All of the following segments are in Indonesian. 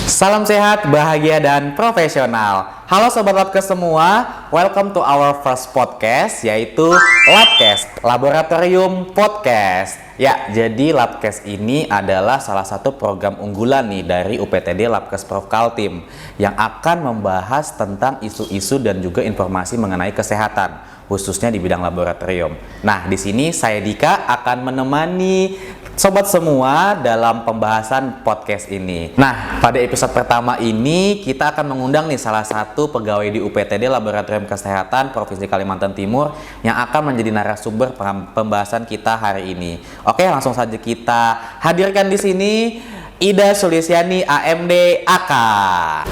Salam sehat, bahagia, dan profesional. Halo Sobat Labkes semua, welcome to our first podcast, yaitu Labkes, Laboratorium Podcast. Ya, jadi Labkes ini adalah salah satu program unggulan nih dari UPTD Labkes Prof Kaltim yang akan membahas tentang isu-isu dan juga informasi mengenai kesehatan, khususnya di bidang laboratorium. Nah, di sini saya Dika akan menemani sobat semua dalam pembahasan podcast ini. Nah, pada episode pertama ini kita akan mengundang nih salah satu pegawai di UPTD Laboratorium Kesehatan Provinsi Kalimantan Timur yang akan menjadi narasumber pembahasan kita hari ini. Oke, langsung saja kita hadirkan di sini Ida Sulistiani, AMD AK.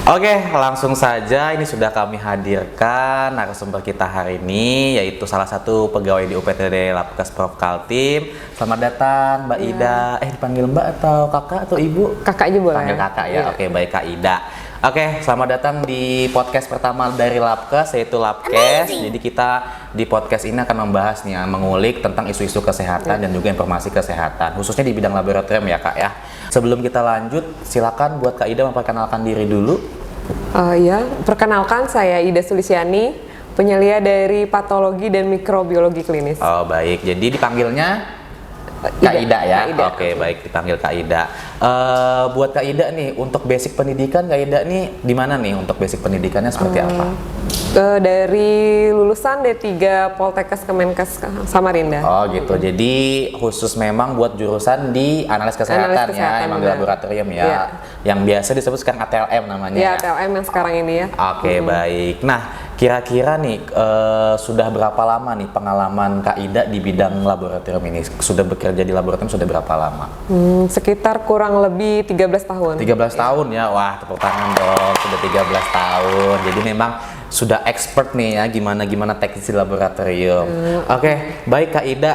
Oke, langsung saja ini sudah kami hadirkan narasumber kita hari ini, yaitu salah satu pegawai di UPTD Labkes Prof Kaltim. Selamat datang Mbak Ida. Dipanggil Mbak atau Kakak atau Ibu? Kakak aja boleh. Panggil Kakak ya. Oke, baik Kak Ida. Oke, selamat datang di podcast pertama dari Labkes, yaitu Labkes. Jadi kita di podcast ini akan membahas nih, mengulik tentang isu-isu kesehatan dan juga informasi kesehatan, khususnya di bidang laboratorium ya Kak ya. Sebelum kita lanjut, silakan buat Kak Ida memperkenalkan diri dulu. Perkenalkan saya Ida Sulistiani, penyelia dari patologi dan mikrobiologi klinis. Oh baik, jadi dipanggilnya Kak Ida ya? Kak Ida. Oke, baik, dipanggil Kak Ida. Buat Kak Ida nih, untuk basic pendidikan Kak Ida nih di mana nih untuk basic pendidikannya seperti apa? Dari lulusan D3 Poltekkes Kemenkes Samarinda. Oh gitu, jadi khusus memang buat jurusan di analis kesehatan ya, emang di laboratorium ya, yang biasa disebut sekarang ATLM namanya ya? ATLM yang sekarang ini ya. Oke, baik. Nah, kira-kira nih sudah berapa lama nih pengalaman Kak Ida di bidang laboratorium ini? Sudah bekerja di laboratorium sudah berapa lama? Sekitar kurang lebih 13 tahun. 13 tahun ya, wah tepuk tangan dong, sudah 13 tahun. Jadi memang sudah expert nih ya gimana teknis di laboratorium. Oke, baik Kak Ida,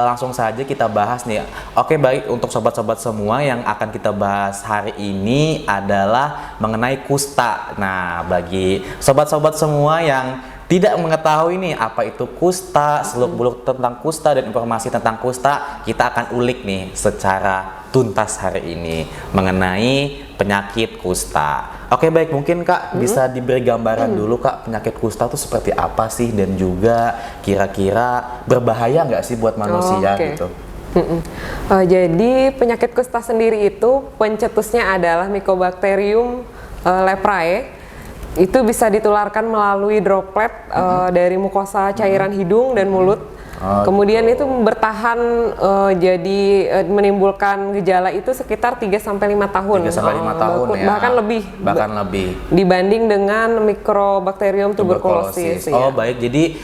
langsung saja kita bahas nih. Oke, baik, untuk sobat-sobat semua yang akan kita bahas hari ini adalah mengenai kusta. Nah, bagi sobat-sobat semua yang tidak mengetahui nih apa itu kusta, seluk-beluk tentang kusta dan informasi tentang kusta, kita akan ulik nih secara tuntas hari ini mengenai penyakit kusta. Oke, baik, mungkin Kak bisa diberi gambaran dulu Kak, penyakit kusta itu seperti apa sih dan juga kira-kira berbahaya nggak sih buat manusia gitu? Jadi penyakit kusta sendiri itu pencetusnya adalah Mycobacterium leprae. Itu bisa ditularkan melalui droplet dari mukosa cairan hidung dan mulut. Kemudian itu bertahan jadi menimbulkan gejala itu sekitar 3-5 tahun. 3-5 tahun ya. Bahkan lebih. Dibanding dengan Mycobacterium tuberculosis. Oh ya. Baik, jadi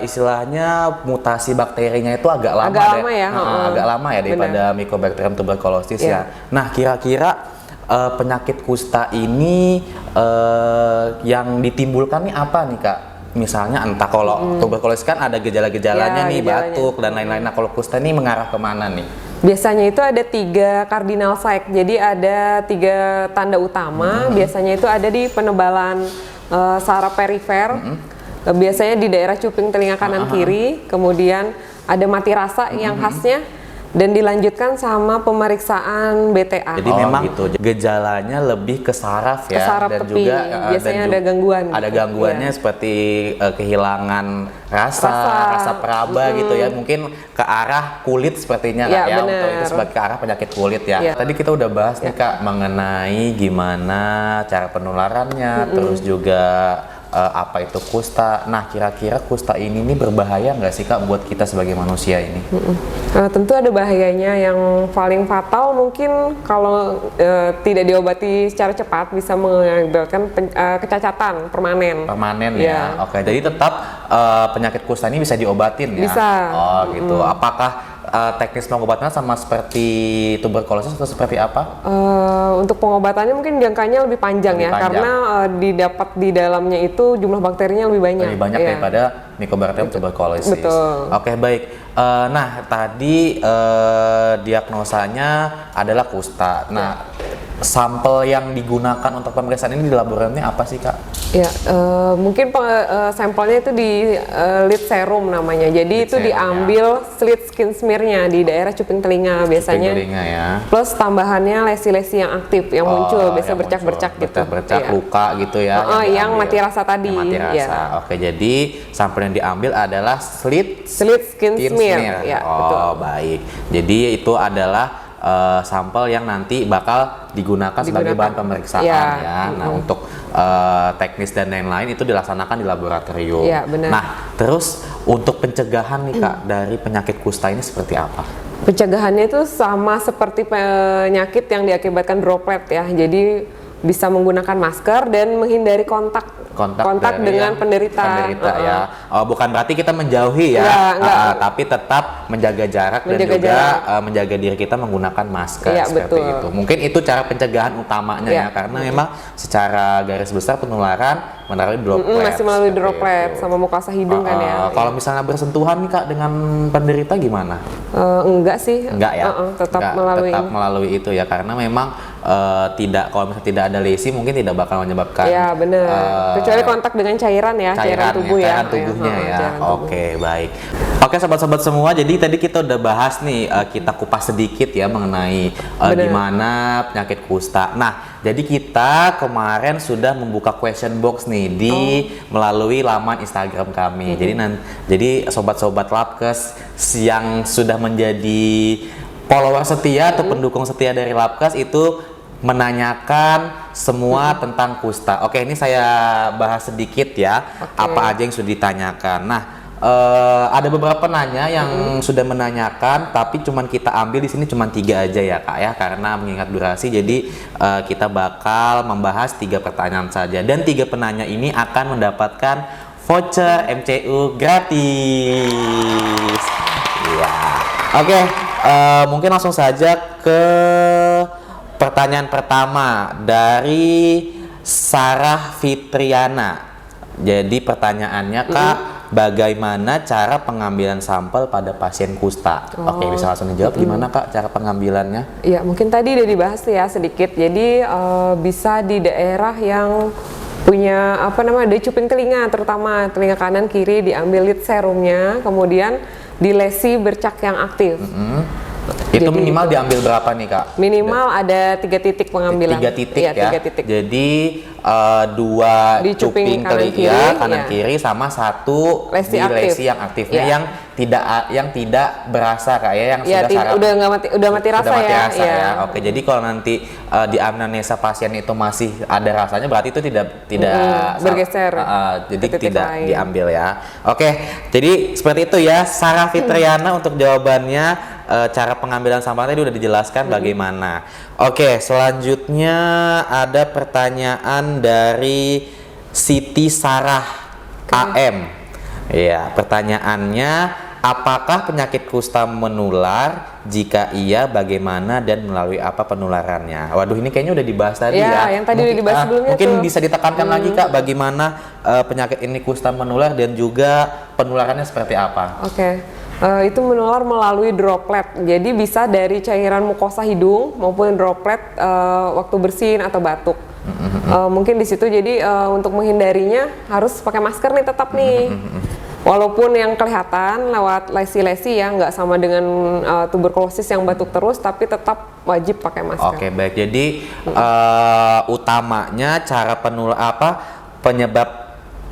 istilahnya mutasi bakterinya itu agak lama agak lama ya daripada Mycobacterium tuberculosis ya. Nah, kira-kira penyakit kusta ini yang ditimbulkan nih apa nih Kak? Misalnya entah kalau tuberkulosis kan ada gejala-gejalanya nih, batuk dan lain-lain. Nah, kalau kusta ini mengarah kemana nih? Biasanya itu ada 3 cardinal sign, jadi ada 3 tanda utama. Biasanya itu ada di penebalan saraf perifer, biasanya di daerah cuping telinga kanan kiri, kemudian ada mati rasa yang khasnya, dan dilanjutkan sama pemeriksaan BTA. Jadi memang gitu, gejalanya lebih ke saraf ya, ke saraf dan tepi. juga biasanya ada gangguan. Ada gangguannya seperti kehilangan rasa peraba gitu ya, mungkin ke arah kulit sepertinya ya, untuk itu sebagai ke arah penyakit kulit ya. Tadi kita udah bahas nih Kak mengenai gimana cara penularannya, terus juga apa itu kusta. Nah, kira-kira kusta ini nih berbahaya nggak sih Kak buat kita sebagai manusia ini? Tentu ada bahayanya. Yang paling fatal mungkin kalau tidak diobati secara cepat bisa mengakibatkan kecacatan permanen. Permanen ya. Oke, jadi tetap penyakit kusta ini bisa diobatin ya? Bisa. Oh gitu. Apakah teknis pengobatannya sama seperti tuberkulosis atau seperti apa? Untuk pengobatannya mungkin jangkanya lebih panjang ya, karena didapat di dalamnya itu jumlah bakterinya lebih banyak. Lebih banyak daripada Mycobacterium tuberculosis. Betul. Oke, baik. Nah, tadi diagnosanya adalah kusta. Nah, sampel yang digunakan untuk pemeriksaan ini di laboratoriumnya apa sih Kak? Ya, mungkin sampelnya itu di lid serum namanya. Jadi Lid itu serum, diambil slit skin smear-nya di daerah cuping telinga biasanya. Cuping telinga ya. Plus tambahannya lesi-lesi yang aktif yang muncul, biasa yang bercak-bercak muncul. gitu. Bercak-bercak, Iya. luka gitu ya. Yang diambil. mati rasa tadi. Yang mati rasa. Ya. Oke, jadi sampel yang diambil adalah slit skin smear. Ya, betul. Baik. Jadi itu adalah sampel yang nanti bakal digunakan sebagai bahan pemeriksaan ya. Nah, untuk teknis dan lain-lain itu dilaksanakan di laboratorium. Ya, benar. Nah, terus untuk pencegahan nih Kak dari penyakit kusta ini seperti apa? Pencegahannya itu sama seperti penyakit yang diakibatkan droplet ya. Jadi bisa menggunakan masker dan menghindari kontak dengan penderita. Ya. Bukan berarti kita menjauhi ya, enggak. tapi tetap menjaga jarak dan juga menjaga diri kita menggunakan masker seperti betul. itu. Mungkin itu cara pencegahan utamanya ya, karena memang secara garis besar penularan melalui droplet. Masih melalui droplet sama mukosa hidung kan ya. Kalau misalnya bersentuhan nih Kak dengan penderita gimana? Enggak sih. Enggak ya. Tetap melalui itu ya, karena memang kalau misalnya tidak ada lesi mungkin tidak bakal menyebabkan. Ya benar. Kecuali kontak dengan cairan ya, cairan tubuhnya ya. Oke, baik. Oke sobat-sobat semua, jadi tadi kita udah bahas nih, kita kupas sedikit ya mengenai gimana penyakit kusta. Nah, jadi kita kemarin sudah membuka question box nih melalui laman Instagram kami. Jadi sobat-sobat Labkes yang sudah menjadi follower setia atau pendukung setia dari Labkes itu menanyakan semua tentang kusta. Oke, ini saya bahas sedikit ya, apa aja yang sudah ditanyakan. Nah, ada beberapa penanya yang sudah menanyakan, tapi cuman kita ambil di sini cuman 3 aja ya Kak ya, karena mengingat durasi. Jadi kita bakal membahas 3 pertanyaan saja, dan 3 penanya ini akan mendapatkan voucher MCU gratis. Ya, oke. Mungkin langsung saja ke pertanyaan pertama dari Sarah Fitriana. Jadi pertanyaannya Kak, bagaimana cara pengambilan sampel pada pasien kusta? Oke, bisa langsung dijawab gimana Kak cara pengambilannya? Ya, mungkin tadi udah dibahas ya sedikit. Jadi bisa di daerah yang punya di cuping telinga, terutama telinga kanan kiri, diambil lid serumnya, kemudian dilesi bercak yang aktif. Itu minimal diambil berapa nih Kak? Minimal ada 3 titik pengambilan. 3 titik ya. 3 titik. Jadi 2 di cuping telinga kanan kiri sama 1 lesi lesi yang aktifnya yang tidak berasa Kak ya, yang sudah udah mati rasa ya. Oke, jadi kalau nanti di anamnesa pasien itu masih ada rasanya, berarti itu tidak bergeser. Jadi tidak diambil ya. Oke, jadi seperti itu ya Sarah Fitriana untuk jawabannya. Cara pengambilan sampel tadi udah dijelaskan bagaimana. Oke, selanjutnya ada pertanyaan dari Siti Sarah AM. Ya, pertanyaannya, apakah penyakit kusta menular? Jika iya, bagaimana dan melalui apa penularannya? Waduh, ini kayaknya udah dibahas tadi ya. Yang tadi udah dibahas sebelumnya. Mungkin bisa ditekankan lagi Kak, bagaimana penyakit ini kusta menular dan juga penularannya seperti apa? Oke. Itu menular melalui droplet. Jadi bisa dari cairan mukosa hidung maupun droplet waktu bersin atau batuk. Mungkin di situ jadi untuk menghindarinya harus pakai masker nih tetap nih. Walaupun yang kelihatan lewat lesi-lesi ya, nggak sama dengan tuberkulosis yang batuk terus, tapi tetap wajib pakai masker. Oke, baik. Jadi utamanya cara penyebab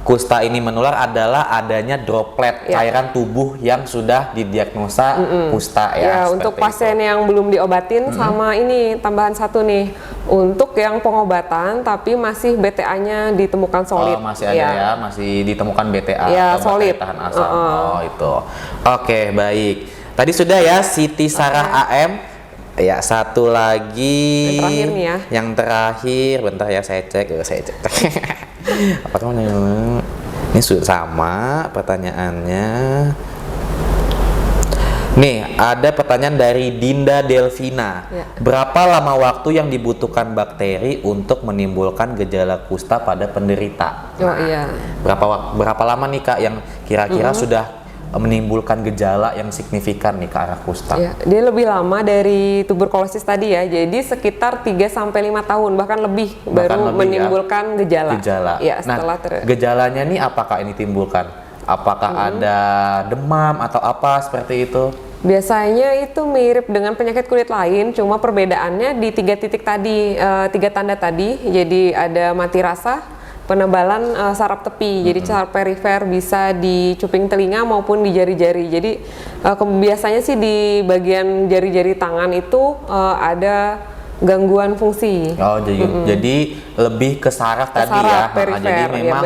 kusta ini menular adalah adanya droplet cairan tubuh yang sudah didiagnosa kusta ya. Untuk pasien yang belum diobatin sama ini tambahan 1 nih. Untuk yang pengobatan tapi masih BTA-nya ditemukan solid. Masih ada ya, masih ditemukan BTA atau solid. tahan asam. Itu. Oke, baik. Tadi sudah ya Siti Sarah AM. Ya, satu lagi. Yang terakhir nih ya. Yang terakhir, bentar ya saya cek. Apakah ini sudah sama pertanyaannya? Nih, ada pertanyaan dari Dinda Delvina. Berapa lama waktu yang dibutuhkan bakteri untuk menimbulkan gejala kusta pada penderita? Iya. Berapa lama nih Kak yang kira-kira sudah menimbulkan gejala yang signifikan nih ke arah kusta? Ya, dia lebih lama dari tuberkulosis tadi ya. Jadi sekitar 3 sampai 5 tahun bahkan lebih baru menimbulkan gejala. Ya, setelah gejalanya nih apakah ini timbulkan? Apakah ada demam atau apa seperti itu? Biasanya itu mirip dengan penyakit kulit lain, cuma perbedaannya di 3 titik tadi, 3 tanda tadi. Jadi ada mati rasa, penebalan saraf tepi, jadi saraf perifer bisa di cuping telinga maupun di jari-jari. Jadi biasanya sih di bagian jari-jari tangan itu ada gangguan fungsi. Oh, jadi lebih ke saraf tadi saraf ya. perifer, Jadi memang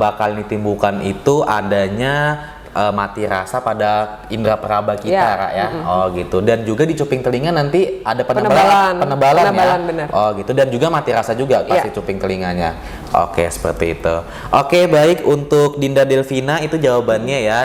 bakal ditimbulkan itu adanya mati rasa pada indera peraba kita, Kak, ya. Oh gitu. Dan juga di cuping telinga nanti ada penebalan ya. Bener. Oh gitu. Dan juga mati rasa juga pasti cuping telinganya. Oke, seperti itu. Oke, baik, untuk Dinda Delvina itu jawabannya ya.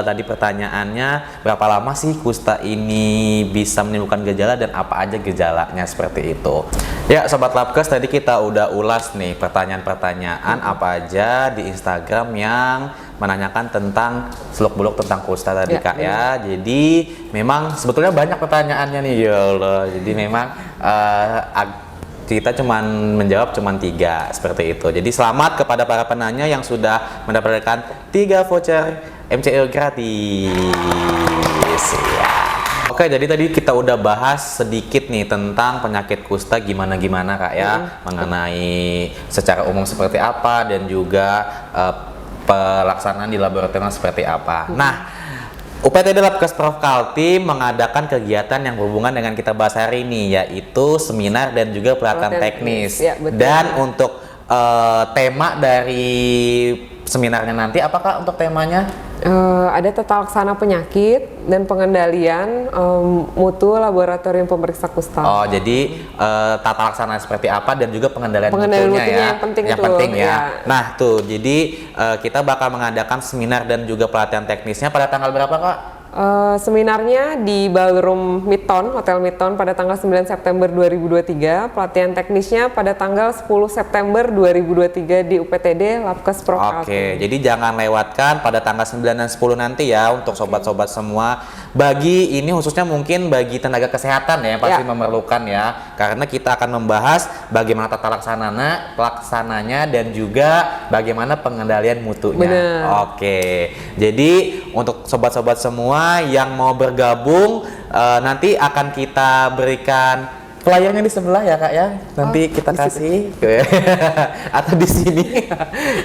Tadi pertanyaannya, berapa lama sih kusta ini bisa menimbulkan gejala dan apa aja gejalanya, seperti itu. Ya, Sobat Labkes, tadi kita udah ulas nih pertanyaan-pertanyaan apa aja di Instagram yang menanyakan tentang seluk-beluk tentang kusta tadi, Kak, ya. Jadi memang sebetulnya banyak pertanyaannya nih, ya Allah. Jadi memang kita menjawab cuman 3 seperti itu. Jadi selamat kepada para penanya yang sudah mendapatkan 3 voucher MCO gratis. Ya. Oke, jadi tadi kita udah bahas sedikit nih tentang penyakit kusta gimana-gimana, Kak, ya. Mengenai secara umum seperti apa dan juga pelaksanaan di laboratorium seperti apa. Nah, UPTD Labkes Prof Kaltim mengadakan kegiatan yang berhubungan dengan kita bahas hari ini, yaitu seminar dan juga pelatihan teknis. Ya, betul. Dan untuk tema dari seminarnya nanti, apakah untuk temanya? Ada tata laksana penyakit dan pengendalian mutu laboratorium pemeriksa kusta. Oh, jadi tata laksana seperti apa dan juga pengendalian mutunya ya. Yang penting ya. Ya. Nah, tuh, jadi kita bakal mengadakan seminar dan juga pelatihan teknisnya pada tanggal berapa, Kak? Seminarnya di Ballroom Midtown, Hotel Midtown pada tanggal 9 September 2023, pelatihan teknisnya pada tanggal 10 September 2023 di UPTD Labkes Prof Kaltim. Oke, jadi jangan lewatkan pada tanggal 9 dan 10 nanti ya untuk sobat-sobat semua. Bagi ini khususnya mungkin bagi tenaga kesehatan ya, pasti memerlukan ya, karena kita akan membahas bagaimana tata laksananya dan juga bagaimana pengendalian mutunya. Bener. Oke, jadi untuk sobat-sobat semua yang mau bergabung, nanti akan kita berikan flyernya di sebelah ya, Kak, ya. Nanti kita kasih atau di sini.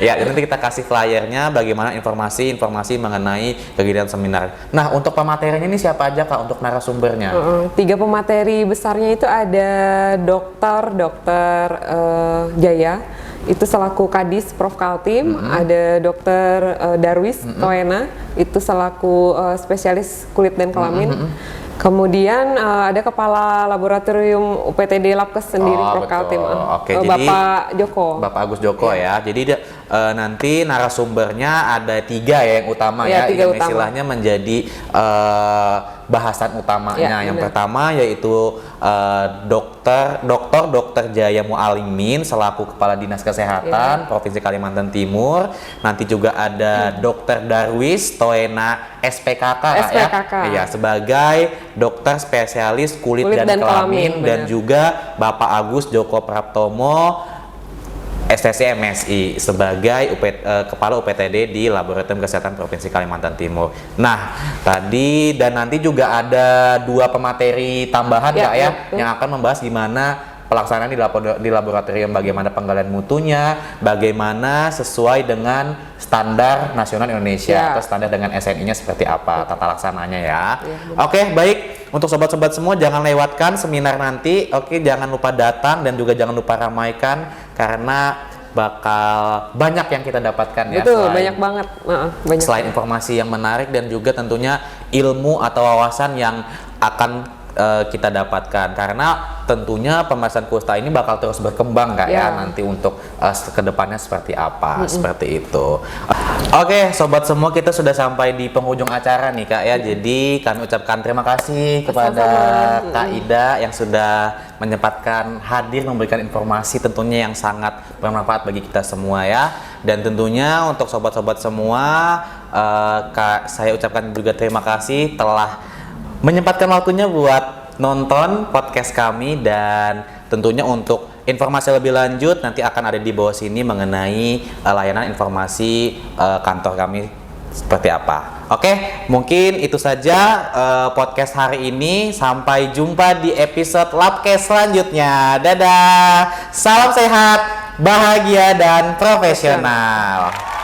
Ya, nanti kita kasih flyernya bagaimana informasi mengenai kegiatan seminar. Nah, untuk pematerinya ini siapa aja, Kak, untuk narasumbernya? 3 pemateri besarnya itu ada Dr. Jaya, itu selaku Kadis Prof Kaltim, ada Dr. Darwis Toena, itu selaku spesialis kulit dan kelamin. Kemudian ada Kepala Laboratorium UPTD Labkes sendiri, Prof Kaltim, Bapak Joko. Bapak Agus Joko ya. Jadi nanti narasumbernya ada 3 ya yang utama ya, yang istilahnya menjadi bahasan utamanya. Yang pertama yaitu Dr. Jaya Mualimin selaku Kepala Dinas Kesehatan Provinsi Kalimantan Timur. Nanti juga ada Dr. Darwis Toena SPKK. Ya, sebagai dokter spesialis kulit dan kelamin, dan juga Bapak Agus Joko Praptomo STC MSI sebagai Kepala UPTD di Laboratorium Kesehatan Provinsi Kalimantan Timur. Nah, tadi dan nanti juga ada 2 pemateri tambahan, Kak, yang akan membahas gimana pelaksanaan di laboratorium, bagaimana penggalian mutunya, bagaimana sesuai dengan standar nasional Indonesia atau standar dengan SNI-nya seperti apa tata laksananya ya. Oke, baik. Untuk sobat-sobat semua jangan lewatkan seminar nanti. Oke, jangan lupa datang dan juga jangan lupa ramaikan karena bakal banyak yang kita dapatkan ya. Betul, banyak banget. Selain informasi yang menarik dan juga tentunya ilmu atau wawasan yang akan kita dapatkan, karena tentunya pembahasan kusta ini bakal terus berkembang, Kak, ya nanti untuk kedepannya seperti apa, seperti itu. Oke, sobat semua, kita sudah sampai di penghujung acara nih, Kak, ya. Jadi kami ucapkan terima kasih kepada Kak Ida yang sudah menyempatkan hadir memberikan informasi tentunya yang sangat bermanfaat bagi kita semua ya. Dan tentunya untuk sobat-sobat semua, saya ucapkan juga terima kasih telah menyempatkan waktunya buat nonton podcast kami, dan tentunya untuk informasi lebih lanjut nanti akan ada di bawah sini mengenai layanan informasi kantor kami seperti apa. Oke, mungkin itu saja podcast hari ini. Sampai jumpa di episode Labcast selanjutnya. Dadah. Salam sehat, bahagia dan profesional.